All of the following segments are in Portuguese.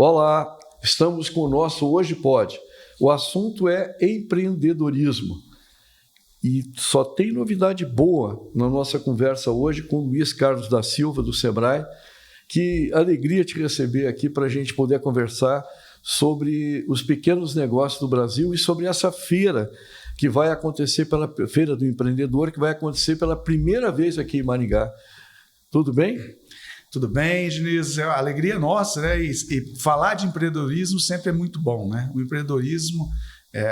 Olá, estamos com o nosso Hoje Pode. O assunto é empreendedorismo. E só tem novidade boa na nossa conversa hoje com o Luiz Carlos da Silva, do Sebrae. Que alegria te receber aqui para a gente poder conversar sobre os pequenos negócios do Brasil e sobre essa feira que vai acontecer, pela Feira do Empreendedor, que vai acontecer pela primeira vez aqui em Maringá. Tudo bem? Tudo bem, Diniz? É uma alegria nossa, né? E falar de empreendedorismo sempre é muito bom, né? O empreendedorismo,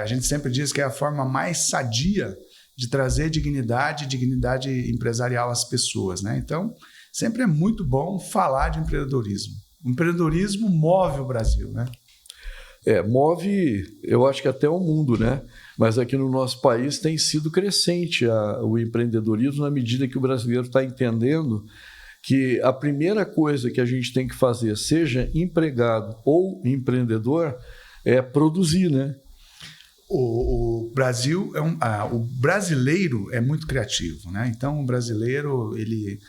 a gente sempre diz que é a forma mais sadia de trazer dignidade empresarial às pessoas, né? Então, sempre é muito bom falar de empreendedorismo. O empreendedorismo move o Brasil, né? Move, eu acho que até o mundo, né? Mas aqui no nosso país tem sido crescente o empreendedorismo na medida que o brasileiro está entendendo que a primeira coisa que a gente tem que fazer, seja empregado ou empreendedor, é produzir, né? O Brasil o brasileiro é muito criativo, né? Então o brasileiro ele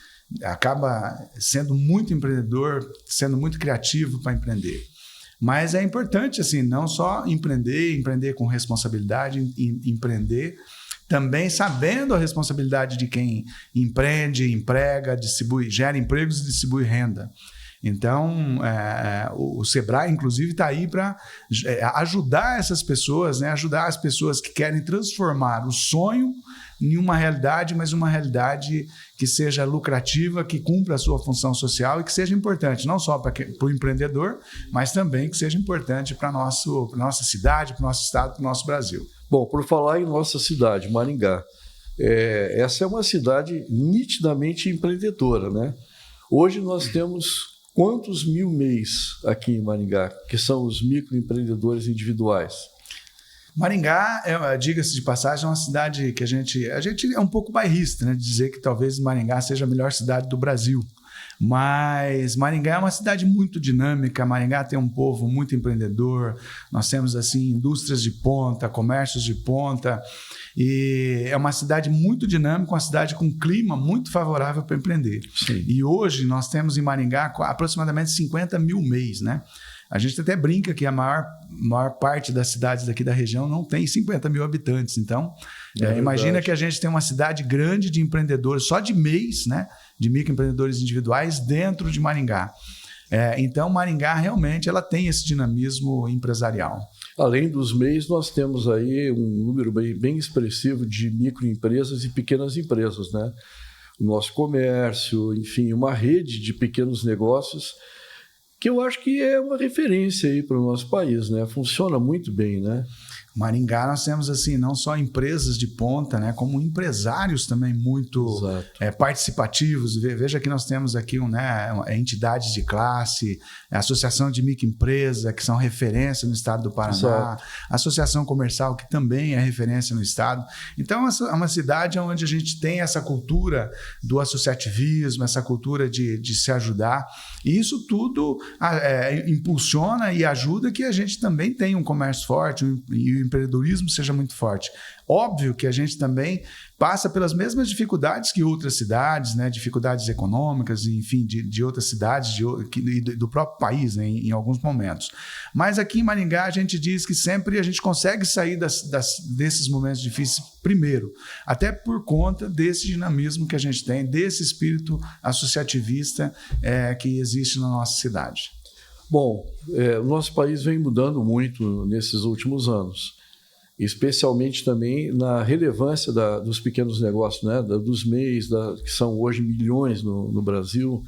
acaba sendo muito empreendedor, sendo muito criativo para empreender. Mas é importante assim, não só empreender com responsabilidade, empreender também sabendo a responsabilidade de quem empreende, emprega, gera empregos e distribui renda. Então, o Sebrae, inclusive, está aí para ajudar essas pessoas, né? Ajudar as pessoas que querem transformar o sonho em uma realidade, mas uma realidade que seja lucrativa, que cumpra a sua função social e que seja importante, não só para o empreendedor, mas também que seja importante para a nossa cidade, para o nosso estado, para o nosso Brasil. Bom, por falar em nossa cidade, Maringá, essa é uma cidade nitidamente empreendedora, né? Hoje nós temos quantos mil MEIs aqui em Maringá, que são os microempreendedores individuais? Maringá, diga-se de passagem, é uma cidade que a gente é um pouco bairrista, né? De dizer que talvez Maringá seja a melhor cidade do Brasil. Mas Maringá é uma cidade muito dinâmica, Maringá tem um povo muito empreendedor, nós temos assim indústrias de ponta, comércios de ponta, e é uma cidade muito dinâmica, uma cidade com clima muito favorável para empreender. Sim. E hoje nós temos em Maringá aproximadamente 50 mil MEIs, né? A gente até brinca que a maior parte das cidades daqui da região não tem 50 mil habitantes. Então, imagina que a gente tem uma cidade grande de empreendedores, só de MEIs, né? De microempreendedores individuais dentro de Maringá. Então, Maringá realmente ela tem esse dinamismo empresarial. Além dos MEIs, nós temos aí um número bem expressivo de microempresas e pequenas empresas, né? O nosso comércio, enfim, uma rede de pequenos negócios que eu acho que é uma referência aí para o nosso país, né? Funciona muito bem, né? Maringá nós temos assim não só empresas de ponta, né, como empresários também muito participativos. Veja que nós temos aqui entidades de classe, associação de microempresa que são referência no estado do Paraná, Exato. Associação comercial que também é referência no estado. Então é uma cidade onde a gente tem essa cultura do associativismo, essa cultura de se ajudar, e isso tudo impulsiona e ajuda que a gente também tenha um comércio forte e o empreendedorismo seja muito forte. Óbvio que a gente também passa pelas mesmas dificuldades que outras cidades, né? Dificuldades econômicas, enfim, de outras cidades do próprio país, né? Em alguns momentos. Mas aqui em Maringá a gente diz que sempre a gente consegue sair desses momentos difíceis primeiro, até por conta desse dinamismo que a gente tem, desse espírito associativista que existe na nossa cidade. Bom, o nosso país vem mudando muito nesses últimos anos, especialmente também na relevância dos pequenos negócios, né? Dos MEIs, que são hoje milhões no Brasil.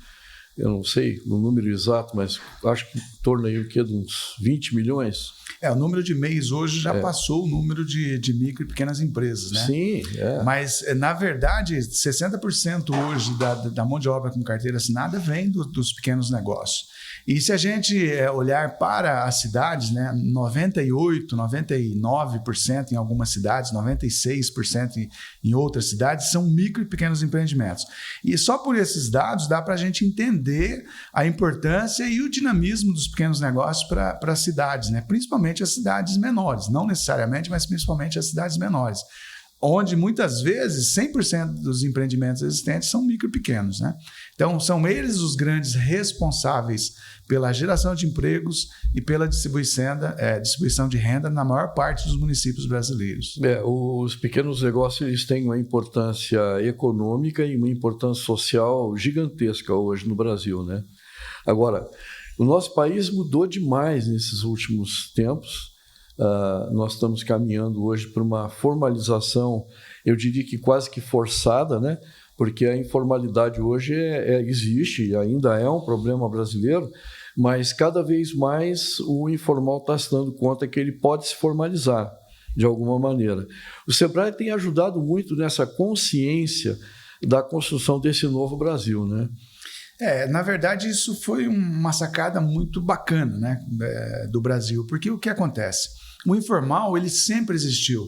Eu não sei o número exato, mas acho que em torno aí de uns 20 milhões. O número de MEIs hoje já passou o número de micro e pequenas empresas, né? Sim, Mas, na verdade, 60% hoje da mão de obra com carteira assinada vem dos pequenos negócios. E se a gente olhar para as cidades, né, 98%, 99% em algumas cidades, 96% em outras cidades, são micro e pequenos empreendimentos. E só por esses dados dá para a gente entender a importância e o dinamismo dos pequenos negócios para as cidades, né? Principalmente as cidades menores, não necessariamente, mas principalmente as cidades menores. onde muitas vezes 100% dos empreendimentos existentes são micro e pequenos, né? Então, são eles os grandes responsáveis pela geração de empregos e pela distribuição de renda na maior parte dos municípios brasileiros. Os pequenos negócios eles têm uma importância econômica e uma importância social gigantesca hoje no Brasil, né? Agora, o nosso país mudou demais nesses últimos tempos. Nós estamos caminhando hoje para uma formalização, eu diria que quase que forçada, né? Porque a informalidade hoje existe, ainda é um problema brasileiro, mas cada vez mais o informal está se dando conta que ele pode se formalizar de alguma maneira. O Sebrae tem ajudado muito nessa consciência da construção desse novo Brasil, né? Na verdade, isso foi uma sacada muito bacana, né, do Brasil, porque o que acontece? O informal, ele sempre existiu.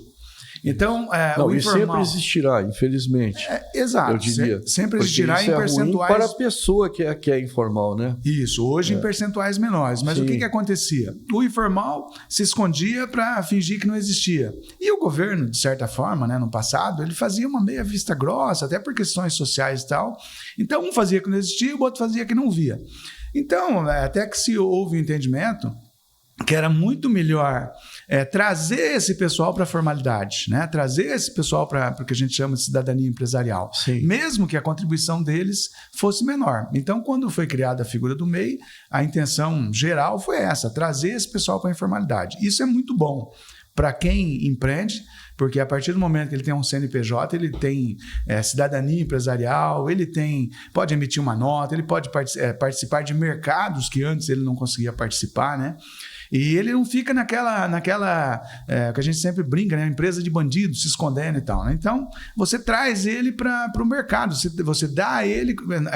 Então, o informal... sempre existirá, infelizmente. Exato. Eu diria. Sempre existirá em percentuais... ruim para a pessoa que é informal, né? Isso, hoje em percentuais menores. Mas o que acontecia? O informal se escondia para fingir que não existia. E o governo, de certa forma, né, no passado, ele fazia uma meia vista grossa, até por questões sociais e tal. Então, um fazia que não existia, o outro fazia que não via. Então, até que se houve um entendimento que era muito melhor trazer esse pessoal para a formalidade, né? Trazer esse pessoal para o que a gente chama de cidadania empresarial, mesmo que a contribuição deles fosse menor. Então, quando foi criada a figura do MEI, a intenção geral foi essa, trazer esse pessoal para a informalidade. Isso é muito bom para quem empreende, porque a partir do momento que ele tem um CNPJ, ele tem cidadania empresarial, ele pode emitir uma nota, ele pode participar de mercados que antes ele não conseguia participar, né? E ele não fica naquela que a gente sempre brinca, né? Empresa de bandido, se escondendo e tal, né? Então, você traz ele para o mercado, você dá a ele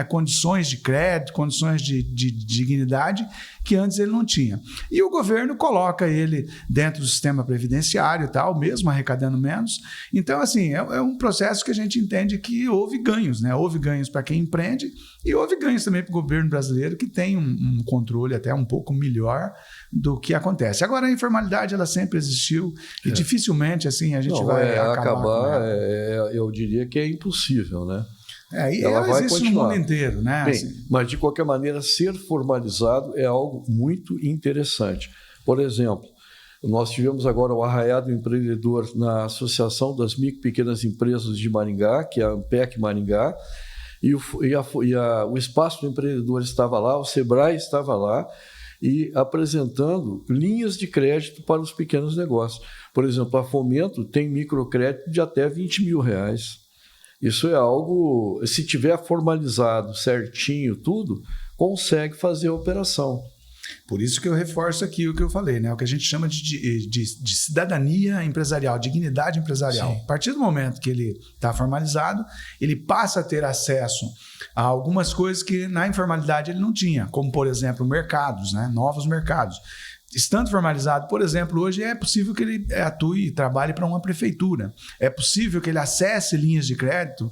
condições de crédito, condições de dignidade que antes ele não tinha. E o governo coloca ele dentro do sistema previdenciário e tal, mesmo arrecadando menos. Então, assim, é um processo que a gente entende que houve ganhos, né? Houve ganhos para quem empreende e houve ganhos também para o governo brasileiro, que tem um controle até um pouco melhor do que acontece. Agora, a informalidade, ela sempre existiu e dificilmente assim a gente vai acabar com ela. Eu diria que é impossível, né? E ela existe continuar no mundo inteiro, né? Bem, mas, de qualquer maneira, ser formalizado é algo muito interessante. Por exemplo, nós tivemos agora o Arraiado Empreendedor na Associação das Micro e Pequenas Empresas de Maringá, que é a AMPEC Maringá, e o Espaço do Empreendedor estava lá, o Sebrae estava lá, e apresentando linhas de crédito para os pequenos negócios. Por exemplo, a Fomento tem microcrédito de até R$20 mil. Isso é algo, se tiver formalizado certinho tudo, consegue fazer a operação. Por isso que eu reforço aqui o que eu falei, né? O que a gente chama de cidadania empresarial, dignidade empresarial. Sim. A partir do momento que ele está formalizado, ele passa a ter acesso a algumas coisas que na informalidade ele não tinha, como, por exemplo, mercados, né? Novos mercados. Estando formalizado, por exemplo, hoje é possível que ele atue e trabalhe para uma prefeitura. É possível que ele acesse linhas de crédito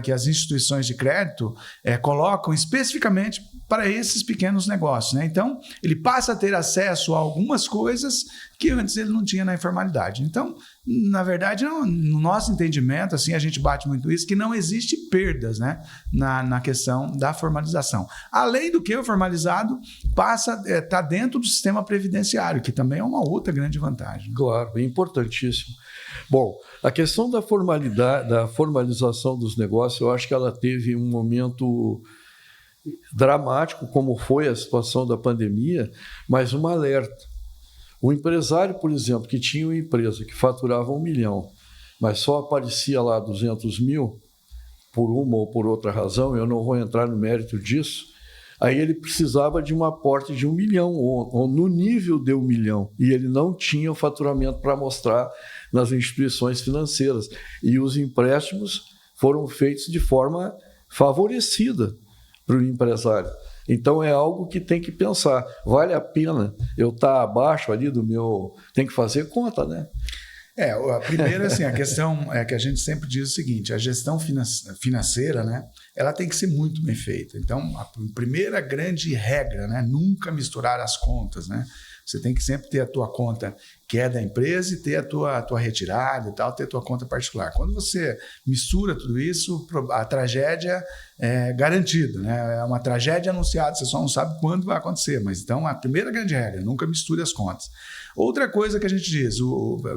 que as instituições de crédito colocam especificamente para esses pequenos negócios, né? Então, ele passa a ter acesso a algumas coisas que antes ele não tinha na informalidade. Então, na verdade, no nosso entendimento, assim, a gente bate muito isso, que não existe perdas, né, na questão da formalização. Além do que o formalizado passa a estar dentro do sistema previdenciário, que também é uma outra grande vantagem. Claro, é importantíssimo. Bom, a questão da formalidade, da formalização dos negócios, eu acho que ela teve um momento dramático, como foi a situação da pandemia, mas um alerta. O empresário, por exemplo, que tinha uma empresa que faturava 1 milhão, mas só aparecia lá 200 mil, por uma ou por outra razão, eu não vou entrar no mérito disso, aí ele precisava de um aporte de 1 milhão, ou no nível de 1 milhão, e ele não tinha o faturamento para mostrar nas instituições financeiras. E os empréstimos foram feitos de forma favorecida para o empresário. Então, é algo que tem que pensar. Vale a pena eu estar abaixo ali do meu... Tem que fazer conta, né? A primeira, assim, a questão é que a gente sempre diz o seguinte, a gestão financeira, né, ela tem que ser muito bem feita. Então, a primeira grande regra, né, nunca misturar as contas, né? Você tem que sempre ter a tua conta que é da empresa e ter a tua retirada e tal, ter a tua conta particular. Quando você mistura tudo isso, a tragédia é garantida, né? É uma tragédia anunciada, você só não sabe quando vai acontecer. Mas então, a primeira grande regra, nunca misture as contas. Outra coisa que a gente diz,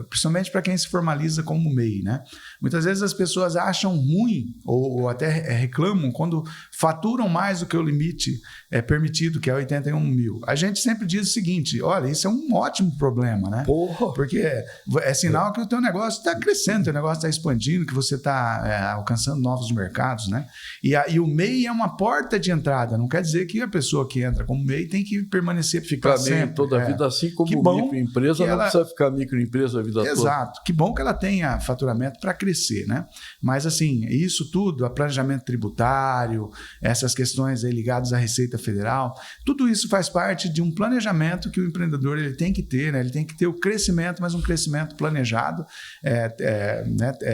principalmente para quem se formaliza como MEI, né? Muitas vezes as pessoas acham ruim ou até reclamam quando faturam mais do que o limite permitido, que é 81 mil. A gente sempre diz o seguinte, olha, isso é um ótimo problema, né? Porra. Porque é sinal que o teu negócio está crescendo, o teu negócio está expandindo, que você está alcançando novos mercados, né? E o MEI é uma porta de entrada, não quer dizer que a pessoa que entra como MEI tem que permanecer ficar sempre toda a vida, assim como microempresa não precisa ficar microempresa a vida toda. Exato, que bom que ela tenha faturamento para crescer, né? Mas assim, isso tudo, planejamento tributário, essas questões aí ligadas à Receita Federal, tudo isso faz parte de um planejamento que o empreendedor ele tem que ter, né? Ele tem que ter o crescimento, mas um crescimento planejado,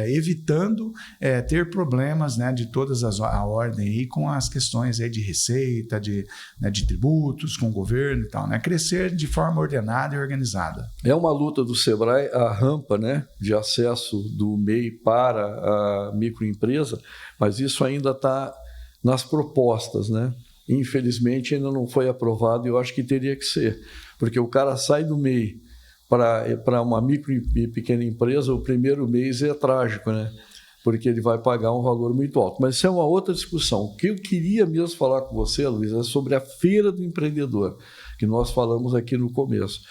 evitando ter problemas, né, de todas a ordem aí com as questões aí de receita, de tributos com o governo e tal, né? Crescer de forma ordenada e organizada. É uma luta do Sebrae, a rampa, né, de acesso do MEI para a microempresa, mas isso ainda está nas propostas, né? Infelizmente ainda não foi aprovado e eu acho que teria que ser, porque o cara sai do MEI para uma micro e pequena empresa, o primeiro mês é trágico, né? Porque ele vai pagar um valor muito alto. Mas isso é uma outra discussão. O que eu queria mesmo falar com você, Luiz, é sobre a Feira do Empreendedor, que nós falamos aqui no começo.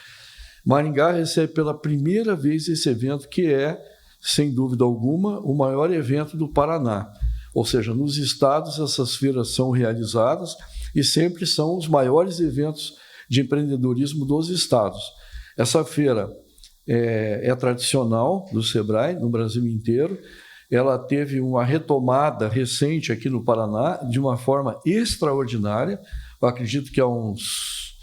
Maringá recebe pela primeira vez esse evento, que é, sem dúvida alguma, o maior evento do Paraná. Ou seja, nos estados essas feiras são realizadas e sempre são os maiores eventos de empreendedorismo dos estados. Essa feira é tradicional do Sebrae no Brasil inteiro. Ela teve uma retomada recente aqui no Paraná de uma forma extraordinária. Eu acredito que há uns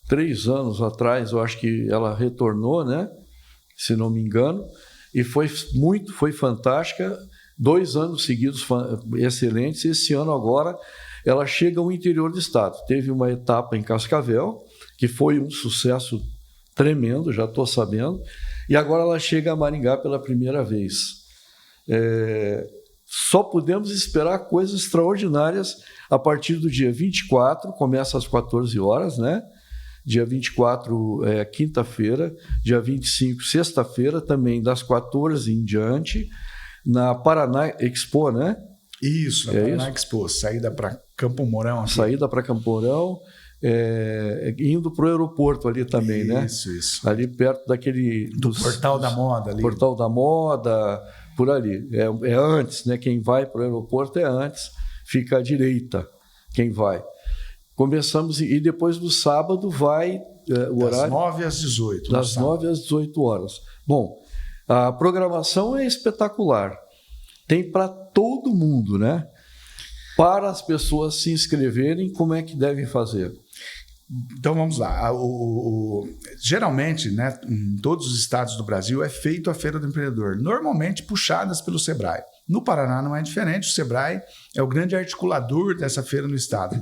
3 anos atrás, eu acho que ela retornou, né? Se não me engano, e foi fantástica. 2 anos seguidos excelentes. Esse ano agora ela chega ao interior do estado. Teve uma etapa em Cascavel, que foi um sucesso tremendo, já estou sabendo, e agora ela chega a Maringá pela primeira vez. Só podemos esperar coisas extraordinárias a partir do dia 24, começa às 14 horas, né? Dia 24 é quinta-feira, dia 25, sexta-feira, também das 14 em diante, na Paraná Expo, né? Isso, na Paraná Expo, saída para Campo Mourão. Aqui. Saída para Campo Mourão, indo para o aeroporto ali também, né? Isso. Ali perto daquele... Do Portal da Moda ali. Portal da Moda, por ali. É antes, né? Quem vai para o aeroporto é antes, fica à direita quem vai. Começamos, e depois do sábado vai o horário... Das 9 às 18. Das 9 às 18 horas. Bom, a programação é espetacular. Tem para todo mundo, né? Para as pessoas se inscreverem, como é que devem fazer? Então vamos lá. Geralmente, né, em todos os estados do Brasil é feito a Feira do Empreendedor, normalmente puxadas pelo Sebrae. No Paraná não é diferente, o Sebrae é o grande articulador dessa feira no estado.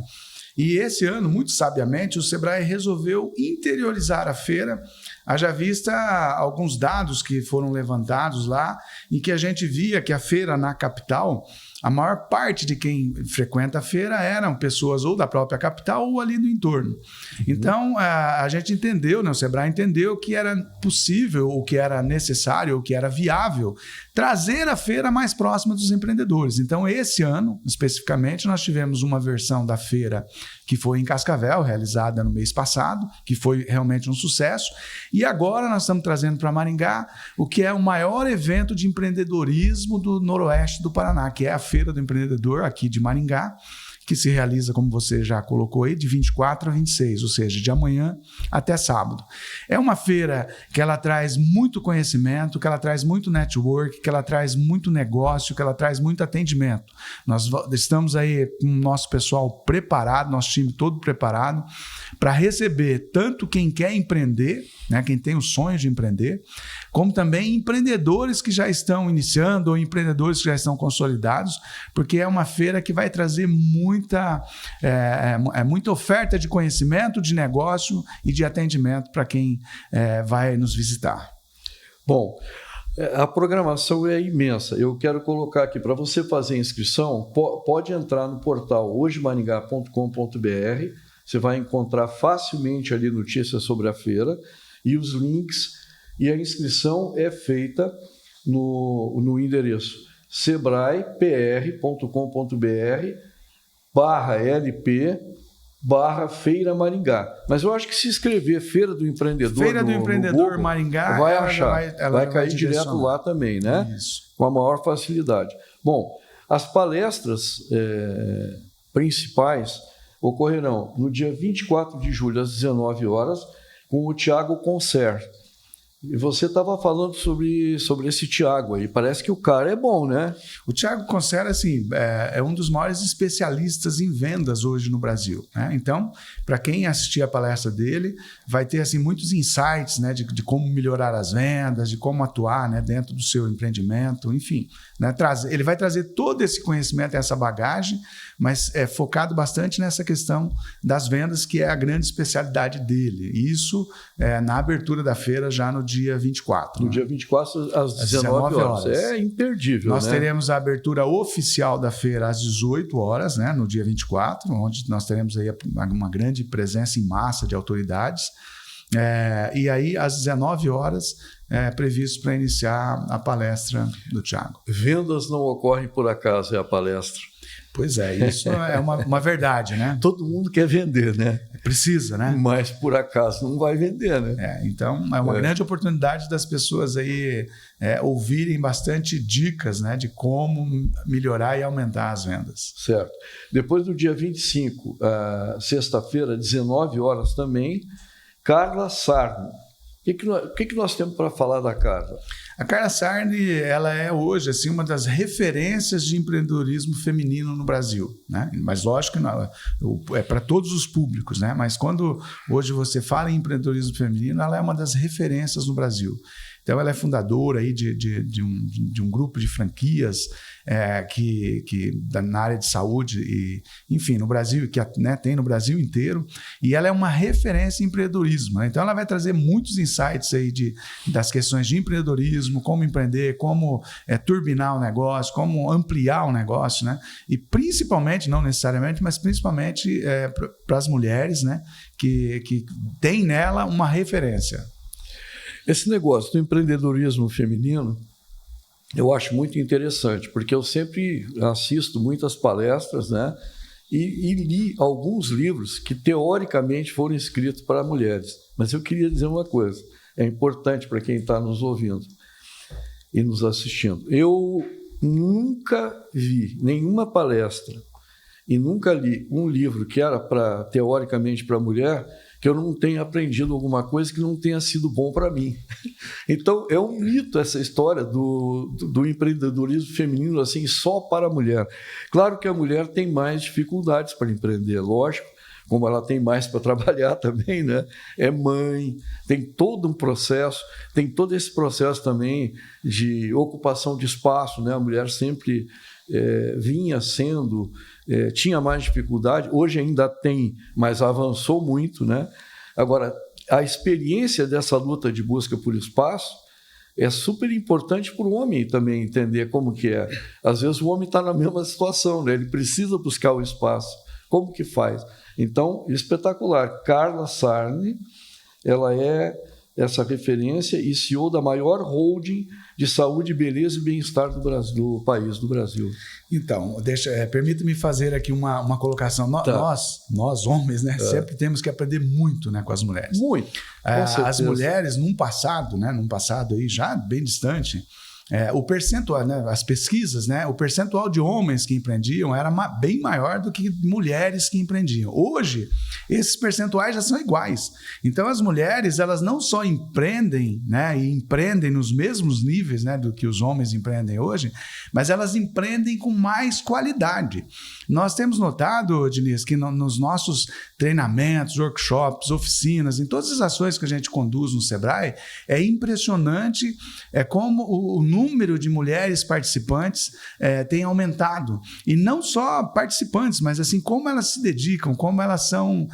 E esse ano, muito sabiamente, o Sebrae resolveu interiorizar a feira, haja vista alguns dados que foram levantados lá, em que a gente via que a feira na capital, a maior parte de quem frequenta a feira eram pessoas ou da própria capital ou ali do entorno. Então, a gente entendeu, né, o Sebrae entendeu que era possível, o que era necessário, o que era viável, trazer a feira mais próxima dos empreendedores. Então, esse ano, especificamente, nós tivemos uma versão da feira que foi em Cascavel, realizada no mês passado, que foi realmente um sucesso. E agora nós estamos trazendo para Maringá o que é o maior evento de empreendedorismo do noroeste do Paraná, que é a Feira do Empreendedor aqui de Maringá, que se realiza, como você já colocou aí, de 24 a 26, ou seja, de amanhã até sábado. É uma feira que ela traz muito conhecimento, que ela traz muito network, que ela traz muito negócio, que ela traz muito atendimento. Nós estamos aí com o nosso pessoal preparado, nosso time todo preparado, para receber tanto quem quer empreender, né, quem tem o sonho de empreender, como também empreendedores que já estão iniciando ou empreendedores que já estão consolidados, porque é uma feira que vai trazer muita oferta de conhecimento, de negócio e de atendimento para quem vai nos visitar. Bom, a programação é imensa. Eu quero colocar aqui, para você fazer a inscrição, pode entrar no portal hojemaringá.com.br, você vai encontrar facilmente ali notícias sobre a feira e os links, e a inscrição é feita no endereço sebrae.pr.com.br/LP/Feira Maringá. Mas eu acho que se escrever Feira do Empreendedor Feira do Empreendedor Google, Maringá, vai achar, vai cair direto lá também, né? Isso. Com a maior facilidade. Bom, as palestras principais ocorrerão no dia 24 de julho, às 19 horas, com o Tiago Concer. E você estava falando sobre esse Tiago aí. Parece que o cara é bom, né? O Tiago Concer, assim, é um dos maiores especialistas em vendas hoje no Brasil, né? Então, para quem assistir a palestra dele, vai ter assim, muitos insights, né, de como melhorar as vendas, de como atuar, né, dentro do seu empreendimento, enfim. Né, ele vai trazer todo esse conhecimento, essa bagagem, mas é focado bastante nessa questão das vendas, que é a grande especialidade dele. Isso na abertura da feira, já no dia 24. No dia 24, às 19 horas. É imperdível. Nós teremos a abertura oficial da feira às 18 horas, né, no dia 24, onde nós teremos aí uma grande presença em massa de autoridades. E aí, às 19 horas, previsto para iniciar a palestra do Tiago. Vendas não ocorrem por acaso, é a palestra. Pois é, isso é uma verdade, né? Todo mundo quer vender, né? Precisa, né? Mas por acaso não vai vender, né? Então, é uma grande oportunidade das pessoas aí ouvirem bastante dicas, né, de como melhorar e aumentar as vendas. Certo. Depois do dia 25, sexta-feira, 19 horas também, Carla Sarni. O que nós temos para falar da Carla? A Carla Sarni, ela é hoje assim, uma das referências de empreendedorismo feminino no Brasil, né? Mas lógico que não, é para todos os públicos, né? Mas quando hoje você fala em empreendedorismo feminino, ela é uma das referências no Brasil. Então, ela é fundadora aí de um grupo de franquias na área de saúde, e, enfim, no Brasil, que tem no Brasil inteiro, e ela é uma referência em empreendedorismo, né? Então, ela vai trazer muitos insights aí das questões de empreendedorismo, como empreender, como turbinar o negócio, como ampliar o negócio, né? E principalmente, não necessariamente, mas principalmente para as mulheres, né, que tem nela uma referência. Esse negócio do empreendedorismo feminino, eu acho muito interessante, porque eu sempre assisto muitas palestras, né? E li alguns livros que, teoricamente, foram escritos para mulheres. Mas eu queria dizer uma coisa, é importante para quem está nos ouvindo e nos assistindo. Eu nunca vi nenhuma palestra e nunca li um livro que era teoricamente para mulher, que eu não tenha aprendido alguma coisa que não tenha sido bom para mim. Então, é um mito essa história do empreendedorismo feminino assim, só para a mulher. Claro que a mulher tem mais dificuldades para empreender, lógico, como ela tem mais para trabalhar também, né? É mãe, tem todo um processo, tem todo esse processo também de ocupação de espaço, né? A mulher sempre vinha sendo... tinha mais dificuldade, hoje ainda tem, mas avançou muito, né? Agora, a experiência dessa luta de busca por espaço é super importante para o homem também entender como que é. Às vezes o homem está na mesma situação, né? Ele precisa buscar o espaço. Como que faz? Então, espetacular. Carla Sarni, ela é essa referência e CEO da maior holding de saúde, beleza e bem-estar do país, do Brasil. Então, permita-me fazer aqui uma colocação. Nós homens, né, sempre temos que aprender muito, né, com as mulheres. Muito. As mulheres, num passado aí já bem distante, o percentual, né, as pesquisas, né, o percentual de homens que empreendiam era bem maior do que mulheres que empreendiam. Hoje, esses percentuais já são iguais. Então, as mulheres, elas não só empreendem, né, e empreendem nos mesmos níveis, né, do que os homens empreendem hoje, mas elas empreendem com mais qualidade. Nós temos notado, Diniz, que nos nossos treinamentos, workshops, oficinas, em todas as ações que a gente conduz no Sebrae, é impressionante como o número de mulheres participantes tem aumentado. E não só participantes, mas assim, como elas se dedicam, como elas são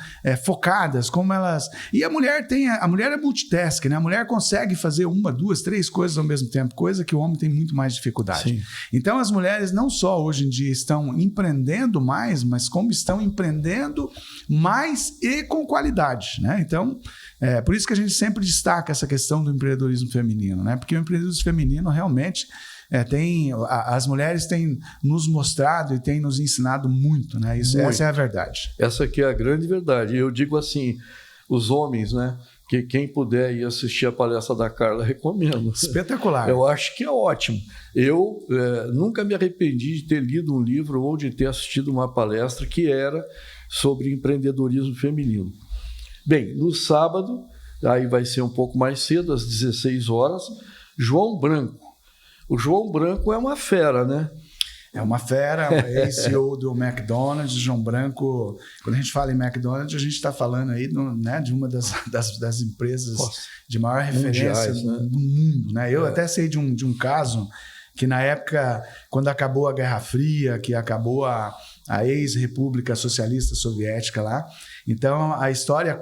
focadas, como elas... E a mulher é multitask, né? A mulher consegue fazer 1, 2, 3 coisas ao mesmo tempo, coisa que o homem tem muito mais dificuldade. Sim. Então, as mulheres não só hoje em dia estão empreendendo mais, mas como estão empreendendo mais e com qualidade, né? Então, por isso que a gente sempre destaca essa questão do empreendedorismo feminino, né? Porque o empreendedorismo feminino realmente as mulheres têm nos mostrado e têm nos ensinado muito, né? Essa é a verdade. Essa aqui é a grande verdade. Eu digo assim, os homens, né? Que quem puder ir assistir a palestra da Carla, recomendo. Espetacular. Eu acho que é ótimo. Eu nunca me arrependi de ter lido um livro ou de ter assistido uma palestra que era sobre empreendedorismo feminino. Bem, no sábado, aí vai ser um pouco mais cedo, às 16 horas, João Branco. O João Branco é uma fera, né? É uma fera, é ex-CEO do McDonald's, João Branco. Quando a gente fala em McDonald's, a gente está falando aí né, de uma das empresas de maior referência mundiais, né? Do mundo. Né? Eu até sei de um caso que na época, quando acabou a Guerra Fria, que acabou a ex-República Socialista Soviética lá, então a história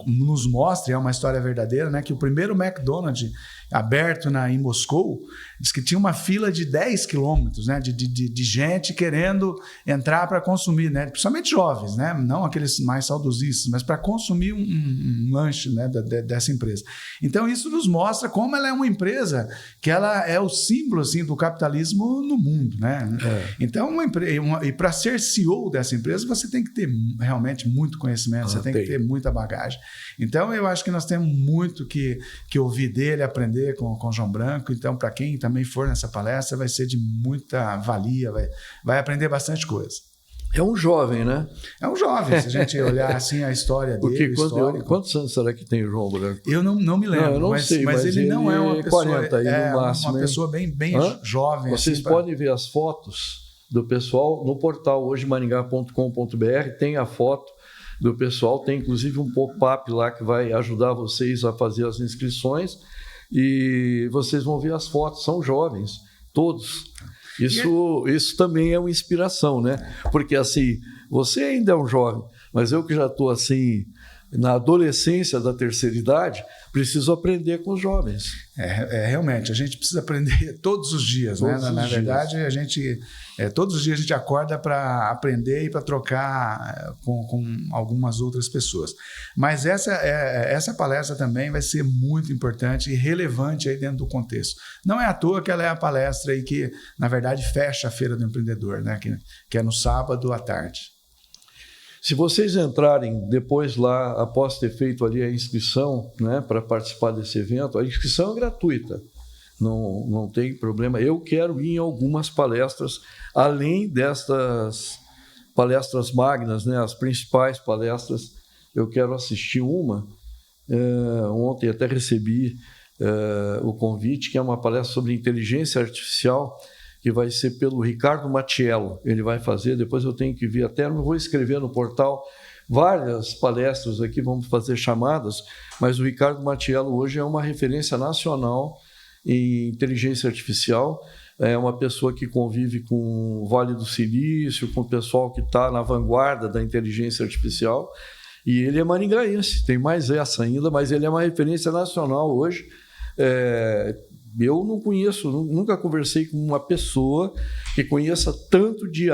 nos mostra, é uma história verdadeira, né, que o primeiro McDonald's aberto em Moscou, diz que tinha uma fila de 10 quilômetros, né, de gente querendo entrar para consumir, né, principalmente jovens, né, não aqueles mais saudosistas, mas para consumir um lanche, né, dessa empresa. Então isso nos mostra como ela é uma empresa que ela é o símbolo assim, do capitalismo no mundo. Né? Então, e para ser CEO dessa empresa, você tem que ter realmente muito conhecimento, você tem que ter muita bagagem. Então, eu acho que nós temos muito que ouvir dele, aprender com o João Branco. Então, para quem também for nessa palestra, vai ser de muita valia, vai aprender bastante coisa. É um jovem, né? É um jovem, se a gente olhar assim a história dele. Quantos anos será que tem o João Branco? Eu não me lembro, não, eu não sei, mas ele não é uma pessoa... 40 aí no máximo. Uma pessoa bem jovem. Vocês assim, podem ver as fotos do pessoal no portal hojemaringá.com.br, tem a foto do pessoal, tem inclusive um pop-up lá que vai ajudar vocês a fazer as inscrições e vocês vão ver as fotos, são jovens, todos. Isso também é uma inspiração, né? Porque assim, você ainda é um jovem, mas eu que já estou assim, na adolescência da terceira idade, preciso aprender com os jovens. Realmente, a gente precisa aprender todos os dias, né? Na verdade, a gente todos os dias a gente acorda para aprender e para trocar com algumas outras pessoas. Mas essa palestra também vai ser muito importante e relevante aí dentro do contexto. Não é à toa que ela é a palestra aí que, na verdade, fecha a Feira do Empreendedor, né? Que é no sábado à tarde. Se vocês entrarem depois lá, após ter feito ali a inscrição, né, para participar desse evento, a inscrição é gratuita, não tem problema. Eu quero ir em algumas palestras, além destas palestras magnas, né, as principais palestras, eu quero assistir uma. Ontem até recebi o convite, que é uma palestra sobre inteligência artificial, que vai ser pelo Ricardo Mattiello. Ele vai fazer, depois eu tenho que ver, até não vou escrever no portal, várias palestras aqui, vamos fazer chamadas, mas o Ricardo Mattiello hoje é uma referência nacional em inteligência artificial, é uma pessoa que convive com o Vale do Silício, com o pessoal que está na vanguarda da inteligência artificial, e ele é maringaense, tem mais essa ainda, mas ele é uma referência nacional hoje. Eu não conheço, nunca conversei com uma pessoa que conheça tanto de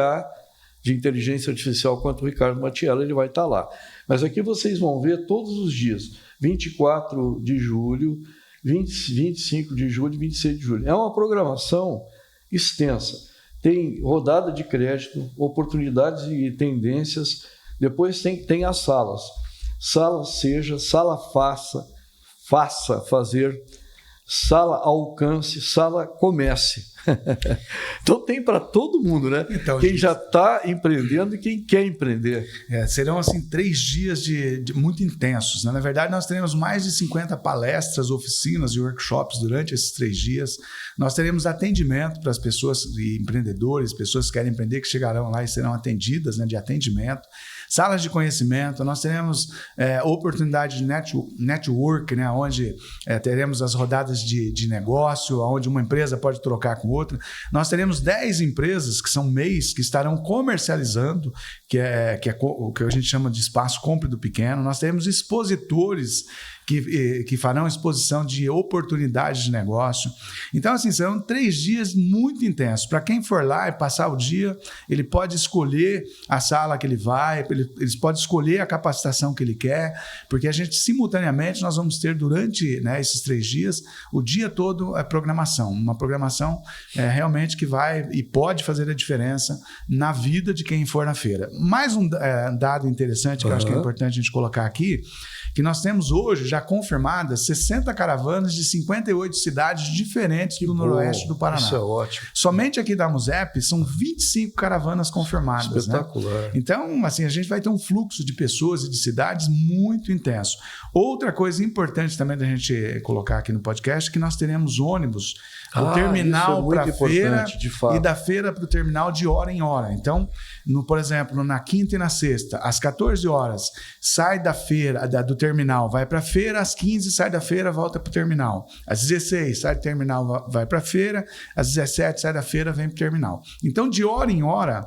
inteligência artificial quanto o Ricardo Mattiello, ele vai estar lá. Mas aqui vocês vão ver todos os dias, 24 de julho, 25 de julho e 26 de julho. É uma programação extensa. Tem rodada de crédito, oportunidades e tendências, depois tem as salas. Sala seja, sala faça, fazer... sala alcance, sala comece. Então tem para todo mundo, né? Então, quem já está empreendendo e quem quer empreender. Serão assim 3 dias de muito intensos, né? Na verdade, nós teremos mais de 50 palestras, oficinas e workshops durante esses 3 dias. Nós teremos atendimento para as pessoas e empreendedores, pessoas que querem empreender, que chegarão lá e serão atendidas, né, de atendimento. Salas de conhecimento, nós teremos oportunidade de network, né, onde teremos as rodadas de negócio, onde uma empresa pode trocar com outra. Nós teremos 10 empresas que são MEIs, que estarão comercializando, que é o que a gente chama de espaço compre do pequeno. Nós teremos expositores que farão exposição de oportunidades de negócio. Então, assim, serão 3 dias muito intensos. Para quem for lá e passar o dia, ele pode escolher a sala que ele vai, ele pode escolher a capacitação que ele quer, porque a gente, simultaneamente, nós vamos ter durante, né, esses 3 dias, o dia todo programação. Uma programação realmente que vai e pode fazer a diferença na vida de quem for na feira. Mais um dado interessante que eu acho que é importante a gente colocar aqui, que nós temos hoje já confirmadas 60 caravanas de 58 cidades diferentes do noroeste do Paraná. Isso é ótimo. Somente aqui da Musep são 25 caravanas confirmadas. Espetacular. Né? Então, assim, a gente vai ter um fluxo de pessoas e de cidades muito intenso. Outra coisa importante também da gente colocar aqui no podcast é que nós teremos ônibus do terminal para a feira e da feira para o terminal de hora em hora. Então, por exemplo, na quinta e na sexta, às 14 horas, sai da feira, do terminal, vai para a feira, às 15 sai da feira, volta para o terminal. Às 16 sai do terminal, vai para a feira, às 17 sai da feira, vem para o terminal. Então, de hora em hora,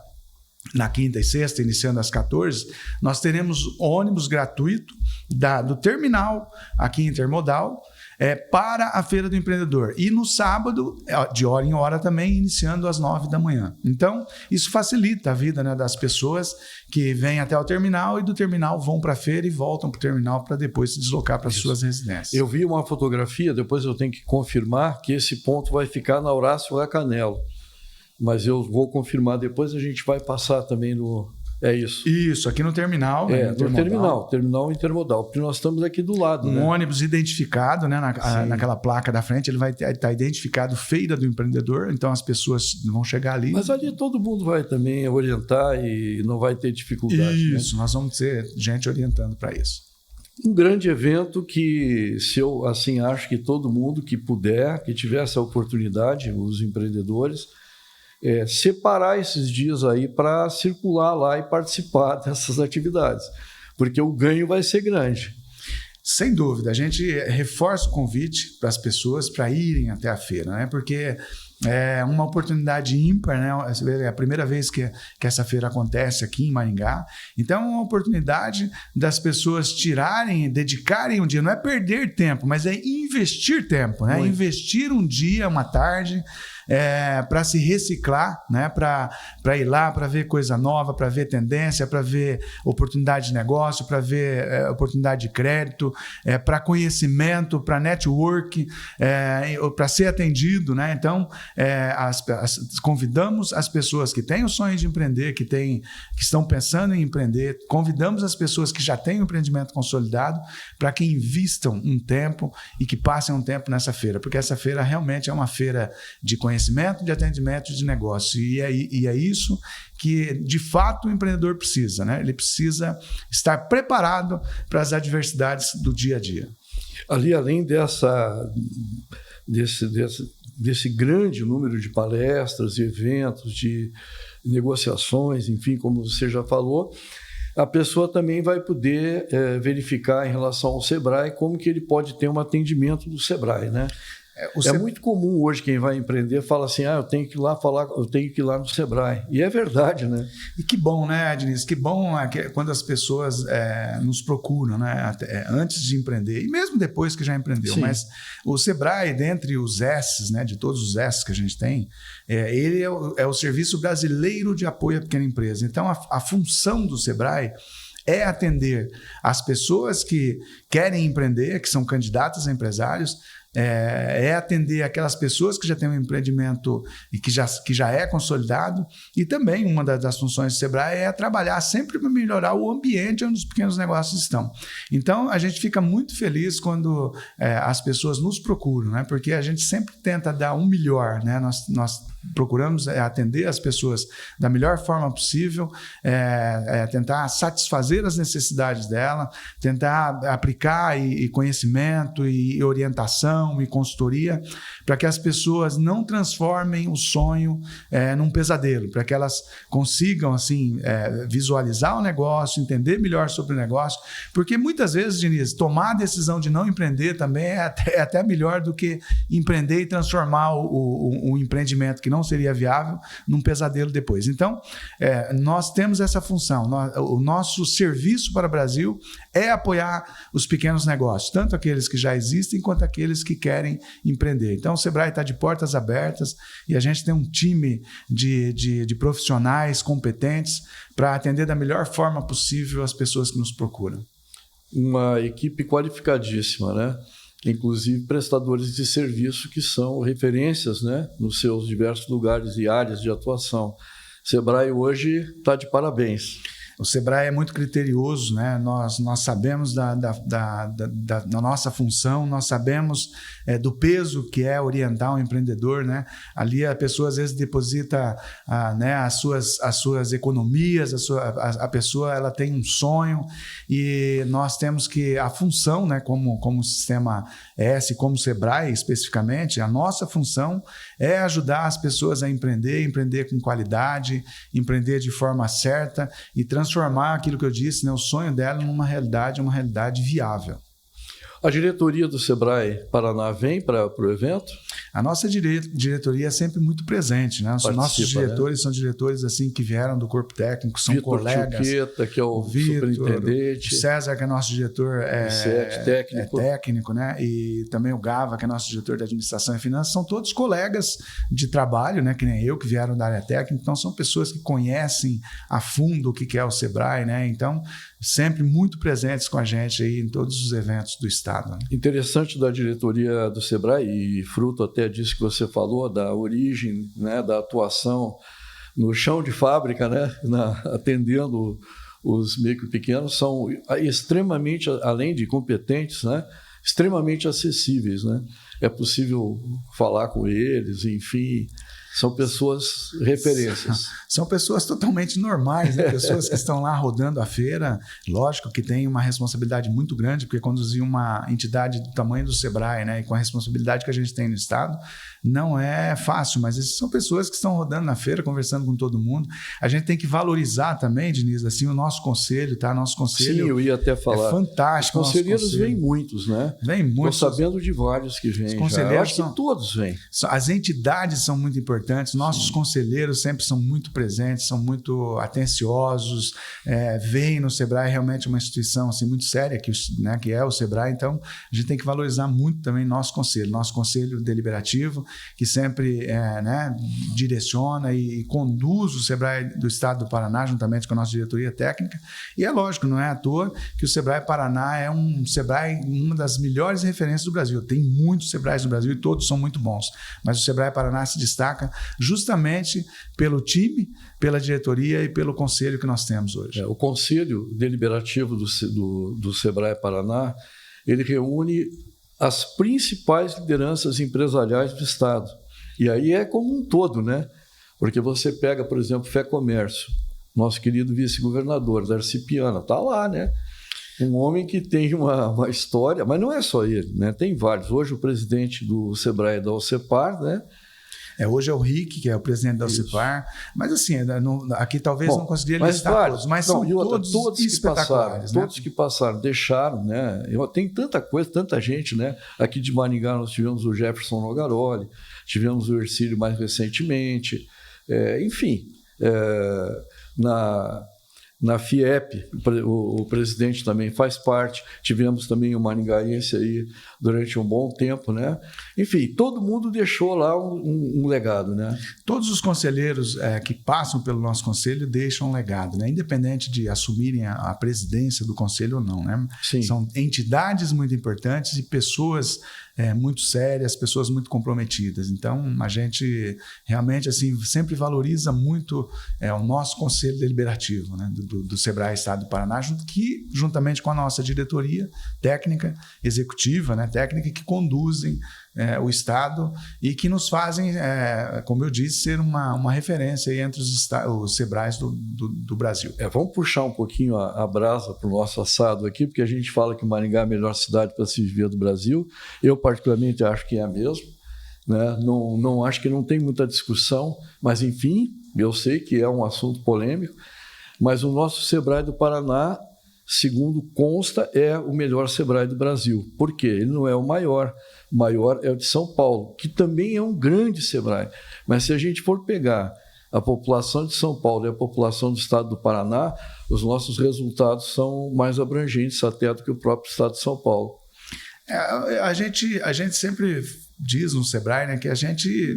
na quinta e sexta, iniciando às 14, nós teremos ônibus gratuito do terminal aqui Intermodal, para a Feira do Empreendedor. E no sábado, de hora em hora também, iniciando às 9 da manhã. Então, isso facilita a vida, né, das pessoas que vêm até o terminal e do terminal vão para a feira e voltam para o terminal para depois se deslocar para as suas residências. Eu vi uma fotografia, depois eu tenho que confirmar que esse ponto vai ficar na Horácio Racanello. Mas eu vou confirmar depois, a gente vai passar também no... É isso. Isso, aqui no terminal. No terminal intermodal, porque nós estamos aqui do lado. Um ônibus identificado, né, naquela placa da frente, ele vai estar identificado Feira do Empreendedor, então as pessoas vão chegar ali. Mas ali todo mundo vai também orientar e não vai ter dificuldade. Isso, né? Nós vamos ter gente orientando para isso. Um grande evento que, se eu assim acho que todo mundo que puder, que tiver essa oportunidade, os empreendedores, separar esses dias aí para circular lá e participar dessas atividades, porque o ganho vai ser grande. Sem dúvida, a gente reforça o convite para as pessoas para irem até a feira, né? Porque é uma oportunidade ímpar, né? É a primeira vez que essa feira acontece aqui em Maringá. Então, é uma oportunidade das pessoas dedicarem um dia. Não é perder tempo, mas é investir tempo, né? Investir um dia, uma tarde, para se reciclar, né? Para ir lá, para ver coisa nova, para ver tendência, para ver oportunidade de negócio, para ver oportunidade de crédito, para conhecimento, para network, para ser atendido, né? Então, convidamos as pessoas que têm o sonho de empreender, que estão pensando em empreender, convidamos as pessoas que já têm o empreendimento consolidado para que invistam um tempo e que passem um tempo nessa feira, porque essa feira realmente é uma feira de conhecimento, de atendimento, de negócio, e é isso que de fato o empreendedor precisa, né? Ele precisa estar preparado para as adversidades do dia a dia. Ali, além desse grande número de palestras, eventos, de negociações, enfim, como você já falou, a pessoa também vai poder verificar em relação ao Sebrae como que ele pode ter um atendimento do Sebrae, né? É muito comum hoje quem vai empreender fala assim, eu tenho que ir lá no Sebrae. E é verdade, né? E que bom, né, Diniz? Que bom quando as pessoas nos procuram, né? Antes de empreender e mesmo depois que já empreendeu. Sim. Mas o Sebrae, dentre os S's, né, de todos os S's que a gente tem, ele é o Serviço Brasileiro de Apoio à Pequena Empresa. Então, a função do Sebrae é atender as pessoas que querem empreender, que são candidatas a empresários, é atender aquelas pessoas que já têm um empreendimento e que já é consolidado, e também uma das funções do Sebrae é trabalhar sempre para melhorar o ambiente onde os pequenos negócios estão. Então, a gente fica muito feliz quando as pessoas nos procuram, né? Porque a gente sempre tenta dar um melhor, né? Nós procuramos atender as pessoas da melhor forma possível, tentar satisfazer as necessidades dela, tentar aplicar e conhecimento e orientação e consultoria para que as pessoas não transformem o sonho num pesadelo, para que elas consigam assim, visualizar o negócio, entender melhor sobre o negócio, porque muitas vezes, Diniz, tomar a decisão de não empreender também é até melhor do que empreender e transformar o empreendimento que não seria viável num pesadelo depois. Então, nós temos essa função. O nosso serviço para o Brasil é apoiar os pequenos negócios, tanto aqueles que já existem quanto aqueles que querem empreender. Então, o Sebrae está de portas abertas e a gente tem um time de profissionais competentes para atender da melhor forma possível as pessoas que nos procuram. Uma equipe qualificadíssima, né? Inclusive prestadores de serviço que são referências, né, nos seus diversos lugares e áreas de atuação. Sebrae hoje está de parabéns. O Sebrae é muito criterioso, né? Nós sabemos da nossa função, nós sabemos do peso que é orientar um empreendedor, né? Ali a pessoa às vezes deposita as suas economias, a pessoa ela tem um sonho e nós temos que a função, né? Como sistema S, como Sebrae especificamente, a nossa função é ajudar as pessoas a empreender com qualidade, empreender de forma certa e transformar aquilo que eu disse, né, o sonho dela numa realidade, uma realidade viável. A diretoria do Sebrae Paraná vem para o evento? A nossa diretoria é sempre muito presente, né? Os nossos diretores, né? São diretores assim que vieram do corpo técnico, são Vitor colegas. Chiqueta, que é o superintendente. O César, que é nosso diretor técnico, né? E também o Gava, que é nosso diretor de administração e finanças, são todos colegas de trabalho, né? Que nem eu, que vieram da área técnica. Então, são pessoas que conhecem a fundo o que é o Sebrae, né? Então, sempre muito presentes com a gente aí em todos os eventos do Estado. Né? Interessante da diretoria do Sebrae, e fruto até disso que você falou, da origem, né, da atuação no chão de fábrica, né, atendendo os micro e pequenos, são extremamente, além de competentes, né, extremamente acessíveis. Né? É possível falar com eles, enfim... São pessoas referências. São pessoas totalmente normais, né? Pessoas que estão lá rodando a feira. Lógico que tem uma responsabilidade muito grande, porque conduzir uma entidade do tamanho do Sebrae, né? E com a responsabilidade que a gente tem no Estado, não é fácil, mas são pessoas que estão rodando na feira, conversando com todo mundo. A gente tem que valorizar também, Diniz, assim, o nosso conselho, tá? Nosso conselho. Sim, eu ia até falar. É fantástico. Os conselheiros vêm muitos, né? Vêm muitos. Estou sabendo de vários que vêm. Eu acho que todos vêm. As entidades são muito importantes. Nossos conselheiros sempre são muito presentes, são muito atenciosos, veem no Sebrae realmente uma instituição assim, muito séria, que é o Sebrae. Então, a gente tem que valorizar muito também nosso conselho deliberativo, que sempre direciona e conduz o Sebrae do Estado do Paraná, juntamente com a nossa diretoria técnica. E é lógico, não é à toa que o Sebrae Paraná é um Sebrae, uma das melhores referências do Brasil. Tem muitos Sebraes no Brasil e todos são muito bons, mas o Sebrae Paraná se destaca justamente pelo time, pela diretoria e pelo conselho que nós temos hoje. O conselho deliberativo do Sebrae Paraná, ele reúne as principais lideranças empresariais do Estado. E aí é como um todo, né? Porque você pega, por exemplo, Fé Comércio, nosso querido vice-governador, Darcy Piana, está lá, né? Um homem que tem uma história, mas não é só ele, né? Tem vários. Hoje o presidente do Sebrae da Alcepar, né? Hoje é o Rick, que é o presidente da Alcepar, mas assim, aqui talvez não conseguiria listar todos, mas são todos espetaculares. Todos que passaram, deixaram, né? Tem tanta coisa, tanta gente, né? Aqui de Maringá nós tivemos o Jefferson Nogaroli, tivemos o Ercílio mais recentemente, enfim, na FIEP, o presidente também faz parte, tivemos também o maringaense aí durante um bom tempo, né? Enfim, todo mundo deixou lá um legado, né? Todos os conselheiros que passam pelo nosso conselho deixam um legado, né? Independente de assumirem a presidência do conselho ou não, né? Sim. São entidades muito importantes e pessoas muito sérias, pessoas muito comprometidas. Então, a gente realmente assim sempre valoriza muito o nosso conselho deliberativo, né, do SEBRAE Estado do Paraná, que juntamente com a nossa diretoria técnica, executiva, né, técnica, que conduzem o Estado e que nos fazem, como eu disse, ser uma referência aí entre os SEBRAEs do Brasil. Vamos puxar um pouquinho a brasa para o nosso assado aqui, porque a gente fala que Maringá é a melhor cidade para se viver do Brasil. Eu, particularmente, acho que é mesmo. Né? Não acho que não tem muita discussão, mas, enfim, eu sei que é um assunto polêmico, mas o nosso SEBRAE do Paraná, segundo consta, é o melhor SEBRAE do Brasil. Por quê? Ele não é o maior é o de São Paulo, que também é um grande SEBRAE. Mas se a gente for pegar a população de São Paulo e a população do estado do Paraná, os nossos resultados são mais abrangentes até do que o próprio estado de São Paulo. A gente sempre diz no SEBRAE, né, que a gente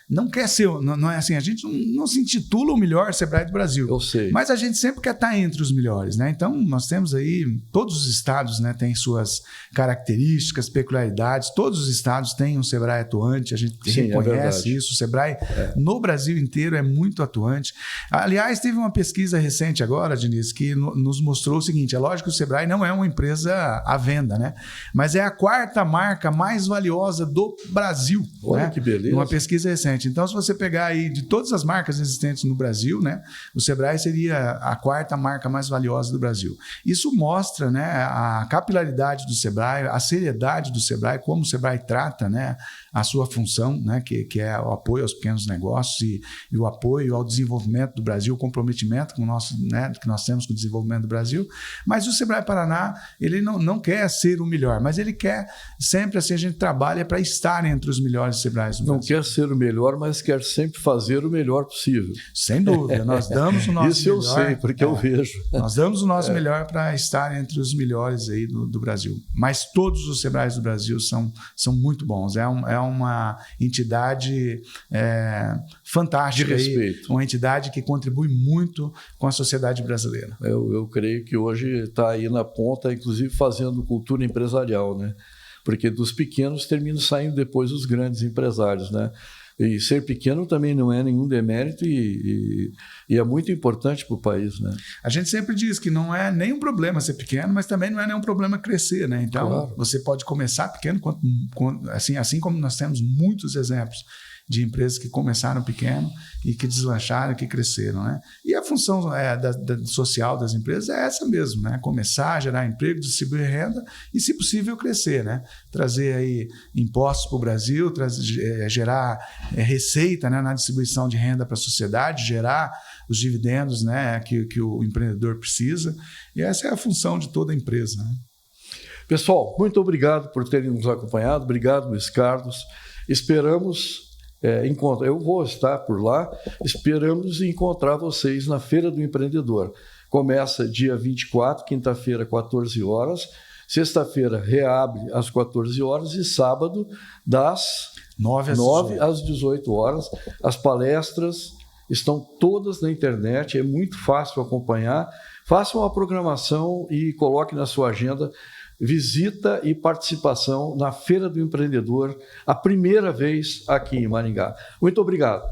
não quer ser, não é assim, a gente não se intitula o melhor SEBRAE do Brasil. Eu sei. Mas a gente sempre quer estar entre os melhores, né? Então, nós temos aí, todos os estados, né, têm suas características, peculiaridades, todos os estados têm um SEBRAE atuante, a gente reconhece isso, o SEBRAE no Brasil inteiro é muito atuante. Aliás, teve uma pesquisa recente agora, Diniz, que nos mostrou o seguinte, é lógico que o SEBRAE não é uma empresa à venda, né? Mas é a quarta marca mais valiosa do Brasil. Olha, né? Que beleza. Uma pesquisa recente. Então, se você pegar aí de todas as marcas existentes no Brasil, né, o SEBRAE seria a quarta marca mais valiosa do Brasil. Isso mostra, né, a capilaridade do SEBRAE, a seriedade do SEBRAE, como o SEBRAE trata, né, a sua função, né, que é o apoio aos pequenos negócios e o apoio ao desenvolvimento do Brasil, o comprometimento com o nosso, né, que nós temos com o desenvolvimento do Brasil. Mas o SEBRAE Paraná, ele não quer ser o melhor, mas ele quer sempre, assim, a gente trabalha para estar entre os melhores SEBRAEs do Brasil. Não quer ser o melhor, mas quer sempre fazer o melhor possível. Sem dúvida, nós damos o nosso Isso melhor. Isso eu sei, porque eu vejo. Nós damos o nosso melhor para estar entre os melhores aí do Brasil. Mas todos os SEBRAEs do Brasil são muito bons. É uma entidade fantástica. De respeito. Aí, uma entidade que contribui muito com a sociedade brasileira. Eu creio que hoje está aí na ponta, inclusive fazendo cultura empresarial, né? Porque dos pequenos terminam saindo depois os grandes empresários, né? E ser pequeno também não é nenhum demérito e é muito importante para o país, né? A gente sempre diz que não é nenhum problema ser pequeno, mas também não é nenhum problema crescer, né? Então, claro, você pode começar pequeno, assim como nós temos muitos exemplos de empresas que começaram pequeno e que deslancharam, que cresceram, né? E a função social das empresas é essa mesmo, né? Começar a gerar emprego, distribuir renda e, se possível, crescer, né? Trazer aí impostos para o Brasil, gerar receita, né, na distribuição de renda para a sociedade, gerar os dividendos, né, que o empreendedor precisa. E essa é a função de toda a empresa, né? Pessoal, muito obrigado por terem nos acompanhado. Obrigado, Luiz Carlos. Esperamos eu vou estar por lá, esperamos encontrar vocês na Feira do Empreendedor. Começa dia 24, quinta-feira, 14 horas, sexta-feira reabre às 14 horas e sábado das 9 às 18 horas. As palestras estão todas na internet, é muito fácil acompanhar. Faça uma programação e coloque na sua agenda visita e participação na Feira do Empreendedor, a primeira vez aqui em Maringá. Muito obrigado.